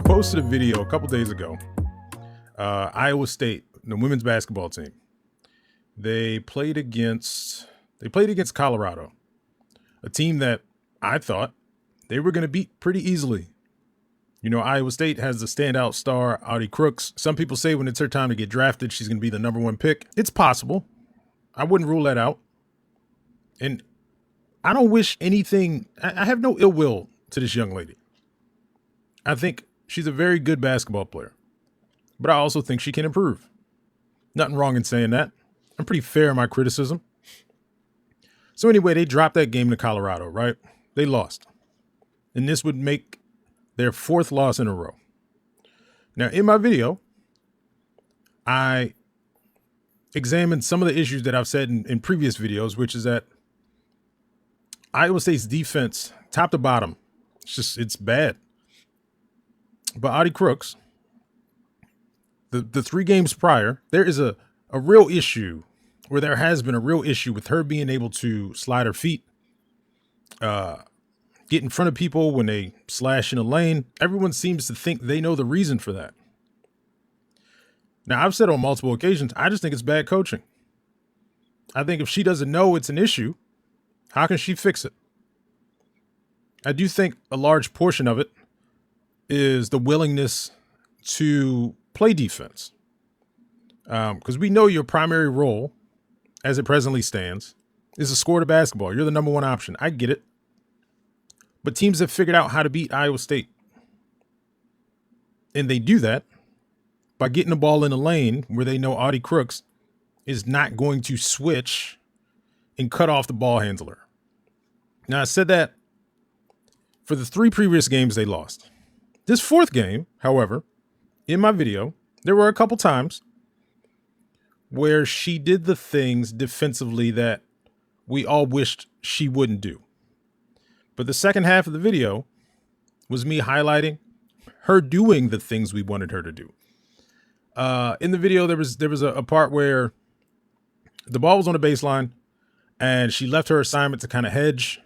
posted a video a couple days ago. Iowa State, the women's basketball team, they played against Colorado, a team that I thought they were going to beat pretty easily. You know, Iowa State has the standout star, Audi Crooks. Some people say when it's her time to get drafted, she's going to be the #1 pick. It's possible. I wouldn't rule that out. And I don't wish anything. I have no ill will to this young lady. I think she's a very good basketball player, but I also think she can improve. Nothing wrong in saying that. I'm pretty fair in my criticism. So anyway, they dropped that game to Colorado, right? They lost. And this would make their 4th loss in a row. Now, in my video, I examined some of the issues that I've said in previous videos, which is that Iowa State's defense, top to bottom, it's bad. But Audi Crooks, the 3 games prior, there is a real issue, where there has been a real issue with her being able to slide her feet, get in front of people when they slash in a lane. Everyone seems to think they know the reason for that. Now, I've said on multiple occasions, I just think it's bad coaching. I think if she doesn't know it's an issue, how can she fix it? I do think a large portion of it is the willingness to play defense. Because we know your primary role, as it presently stands, is to score the basketball. You're the #1 option. I get it. But teams have figured out how to beat Iowa State. And they do that by getting the ball in a lane where they know Audi Crooks is not going to switch and cut off the ball handler. Now, I said that for the 3 previous games they lost. This 4th game, however, in my video, there were a couple times where she did the things defensively that we all wished she wouldn't do. But the second half of the video was me highlighting her doing the things we wanted her to do. In the video, there was a part where the ball was on the baseline and she left her assignment to kind of hedge,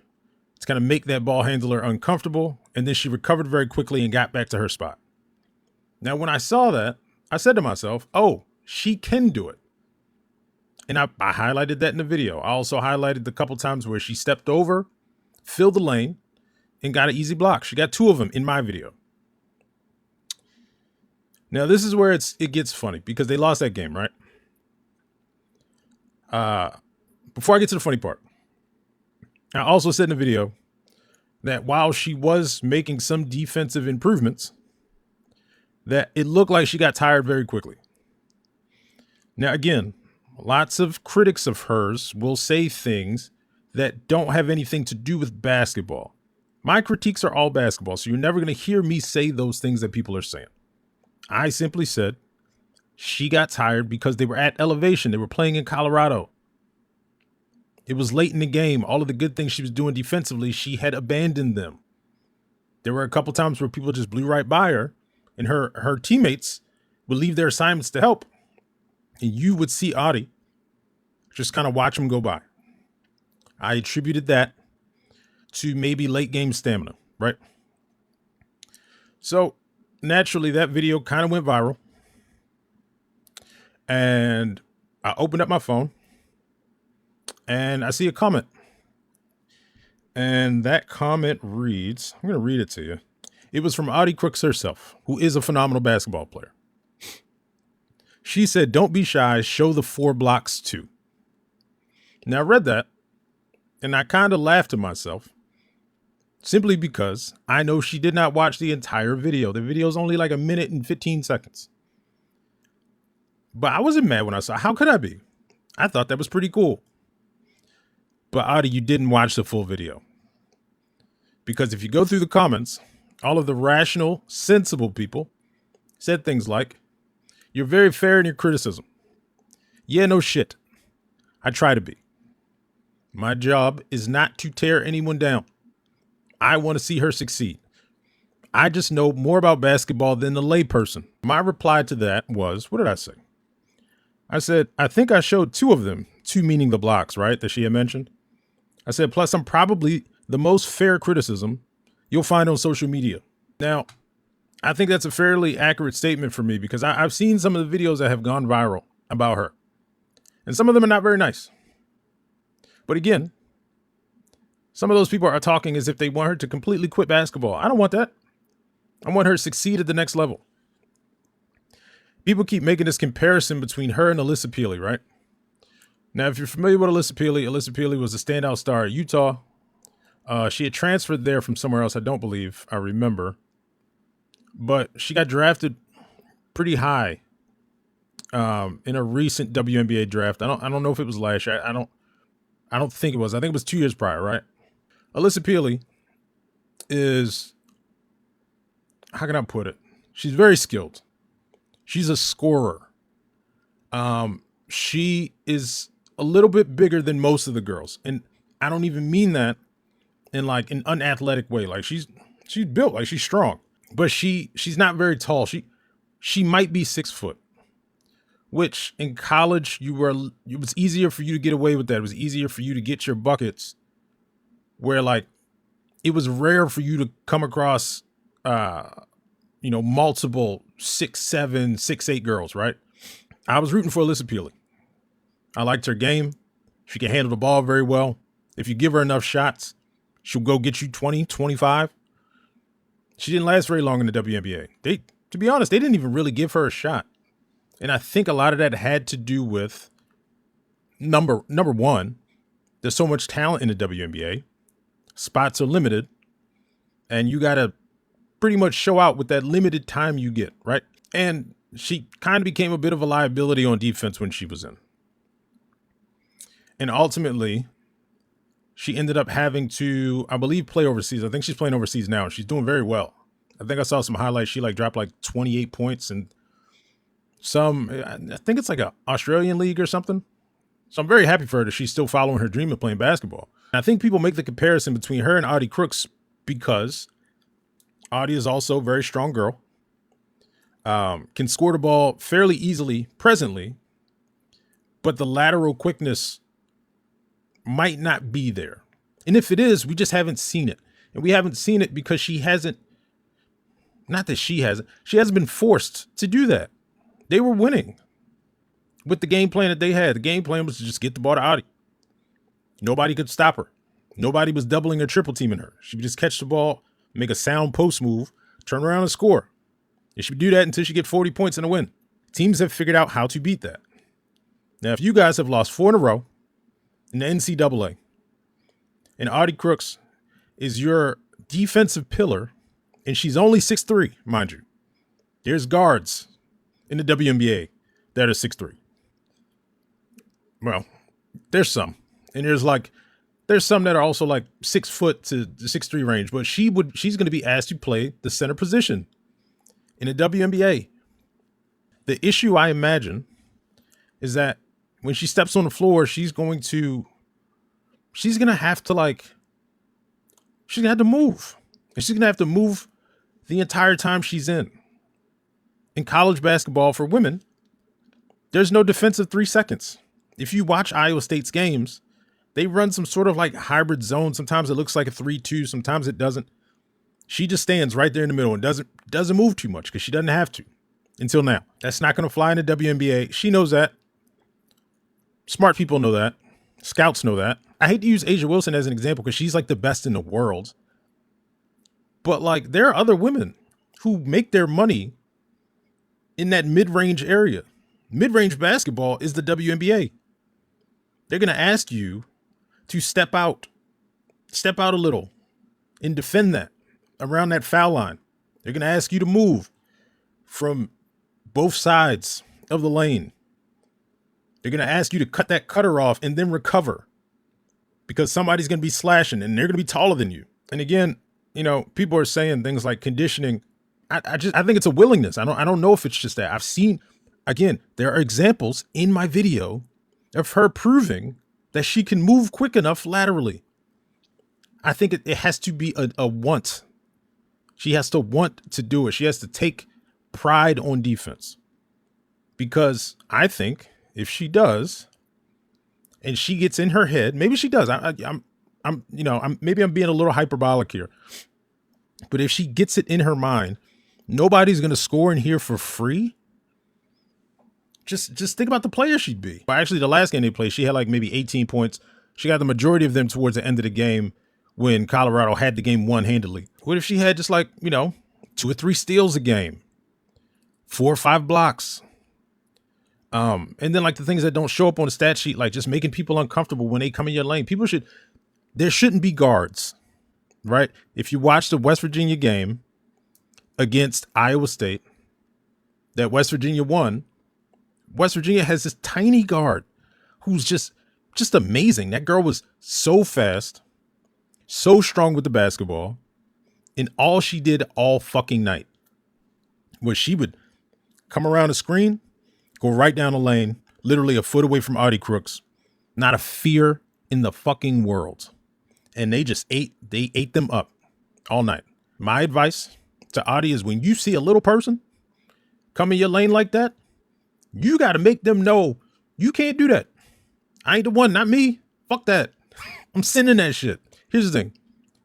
to kind of make that ball handler uncomfortable. And then she recovered very quickly and got back to her spot. Now, when I saw that, I said to myself, oh, she can do it. And I highlighted that in the video. I also highlighted the couple times where she stepped over, filled the lane, and got an easy block. She got 2 of them in my video. Now, this is where it gets funny, because they lost that game, right? Before I get to the funny part, I also said in the video that while she was making some defensive improvements, that it looked like she got tired very quickly. Now, again, lots of critics of hers will say things that don't have anything to do with basketball. My critiques are all basketball, so you're never going to hear me say those things that people are saying. I simply said she got tired because they were at elevation. They were playing in Colorado. It was late in the game. All of the good things she was doing defensively, she had abandoned them. There were a couple times where people just blew right by her, and her teammates would leave their assignments to help. And you would see Audi just kind of watch them go by. I attributed that to maybe late game stamina, right? So naturally, that video kind of went viral. And I opened up my phone and I see a comment. And that comment reads, I'm going to read it to you. It was from Audi Crooks herself, who is a phenomenal basketball player. She said, "Don't be shy, show the 4 blocks too." Now, I read that and I kind of laughed to myself, simply because I know she did not watch the entire video. The video is only like 1 minute and 15 seconds. But I wasn't mad when I saw it. How could I be? I thought that was pretty cool. But Audi, you didn't watch the full video. Because if you go through the comments, all of the rational, sensible people said things like, "You're very fair in your criticism." Yeah, no shit. I try to be. My job is not to tear anyone down. I want to see her succeed. I just know more about basketball than the layperson. My reply to that was, what did I say? I said, I think I showed 2 of them, 2 meaning the blocks, right, that she had mentioned. I said, plus I'm probably the most fair criticism you'll find on social media. Now, I think that's a fairly accurate statement for me because I've seen some of the videos that have gone viral about her, and some of them are not very nice. But again, some of those people are talking as if they want her to completely quit basketball. I don't want that. I want her to succeed at the next level. People keep making this comparison between her and Alyssa Peely, right? Now, if you're familiar with Alyssa Peely was a standout star at Utah. She had transferred there from somewhere else. I don't believe I remember, but she got drafted pretty high in a recent WNBA draft. I don't know if it was last year. I don't think it was. I think it was 2 years prior, right? Alyssa Peely is, how can I put it? She's very skilled. She's a scorer. She is a little bit bigger than most of the girls, and I don't even mean that in like an unathletic way. Like she's built, like she's strong, but she's not very tall. She might be 6 foot, which in college it was easier for you to get away with that. It was easier for you to get your buckets, where like it was rare for you to come across multiple 6'7", 6'8" girls, right? I was rooting for Alyssa Peely. I liked her game. She can handle the ball very well. If you give her enough shots, she'll go get you 20, 25. She didn't last very long in the WNBA. To be honest, they didn't even really give her a shot. And I think a lot of that had to do with number one, there's so much talent in the WNBA. Spots are limited. And you got to pretty much show out with that limited time you get, right? And she kind of became a bit of a liability on defense when she was in. And ultimately, she ended up having to, I believe, play overseas. I think she's playing overseas now, and she's doing very well. I think I saw some highlights. She dropped 28 points and I think it's like an Australian league or something. So I'm very happy for her that she's still following her dream of playing basketball. And I think people make the comparison between her and Audi Crooks because Audi is also a very strong girl, can score the ball fairly easily presently, but the lateral quickness might not be there. And if it is, we just haven't seen it. And we haven't seen it because she hasn't been forced to do that. They were winning with the game plan that they had. The game plan was to just get the ball to Audi. Nobody could stop her. Nobody was doubling or triple teaming her. She would just catch the ball, make a sound post move, turn around and score. And she would do that until she get 40 points in a win. Teams have figured out how to beat that. Now, if you guys have lost 4 in a row in the NCAA, and Audi Crooks is your defensive pillar, and she's only 6'3", mind you. There's guards in the WNBA that are 6'3". Well, there's some. And there's some that are also like 6 foot to the 6'3" range, but she's going to be asked to play the center position in the WNBA. The issue, I imagine, is that when she steps on the floor, she's going to have to move. And she's going to have to move the entire time she's in. In college basketball for women, there's no defensive 3 seconds. If you watch Iowa State's games, they run some sort of like hybrid zone. Sometimes it looks like a 3-2. Sometimes it doesn't. She just stands right there in the middle and doesn't move too much because she doesn't have to until now. That's not going to fly in the WNBA. She knows that. Smart people know that. Scouts know that. I hate to use Asia Wilson as an example because she's like the best in the world. But like there are other women who make their money in that mid-range area. Mid-range basketball is the WNBA. They're going to ask you to step out a little and defend that around that foul line. They're going to ask you to move from both sides of the lane. They're going to ask you to cut that cutter off and then recover because somebody's going to be slashing and they're going to be taller than you. And again, people are saying things like conditioning. I think it's a willingness. I don't know if it's just that. I've seen, again, there are examples in my video of her proving that she can move quick enough laterally. I think it has to be a want. She has to want to do it. She has to take pride on defense. Because I think if she does, and she gets in her head, maybe she does. Maybe I'm being a little hyperbolic here. But if she gets it in her mind Nobody's going to score in here for free. Just think about the player she'd be. Well, actually, the last game they played, she had like maybe 18 points. She got the majority of them towards the end of the game when Colorado had the game won handily. What if she had just like, 2 or 3 steals a game, 4 or 5 blocks? And then like the things that don't show up on the stat sheet, like just making people uncomfortable when they come in your lane. There shouldn't be guards, right? If you watch the West Virginia game against Iowa State that West Virginia won, West Virginia has this tiny guard who's just amazing. That girl was so fast, so strong with the basketball, and all she did all fucking night was she would come around the screen, go right down the lane, literally a foot away from Audi Crooks, not a fear in the fucking world. And they ate them up all night. My advice to Audi is when you see a little person come in your lane like that, you got to make them know you can't do that. I ain't the one, not me. Fuck that. I'm sending that shit. Here's the thing.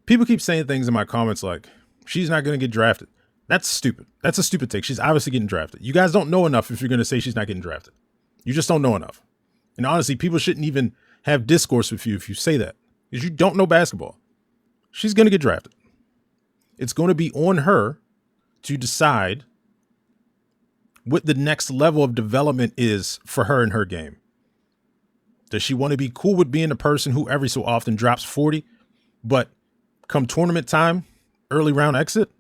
People keep saying things in my comments like, she's not going to get drafted. That's stupid. That's a stupid take. She's obviously getting drafted. You guys don't know enough if you're going to say she's not getting drafted. You just don't know enough. And honestly, people shouldn't even have discourse with you if you say that, because you don't know basketball. She's going to get drafted. It's going to be on her to decide what the next level of development is for her in her game. Does she want to be cool with being the person who every so often drops 40, but come tournament time, early round exit?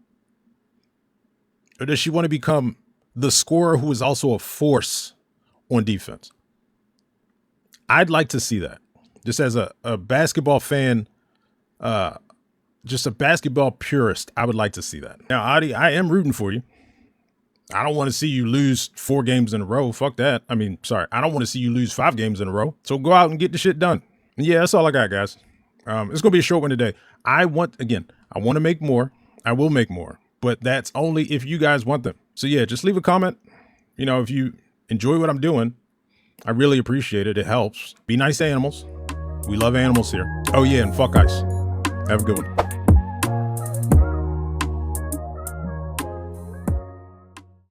Or does she want to become the scorer who is also a force on defense? I'd like to see that. Just as a basketball fan, just a basketball purist, I would like to see that. Now, Audi, I am rooting for you. I don't want to see you lose 4 games in a row. Fuck that. I don't want to see you lose 5 games in a row. So go out and get the shit done. And yeah, that's all I got, guys. It's going to be a short one today. I want to make more. I will make more. But that's only if you guys want them. So yeah, just leave a comment. If you enjoy what I'm doing, I really appreciate it. It helps. Be nice to animals. We love animals here. Oh yeah, and fuck ice. Have a good one.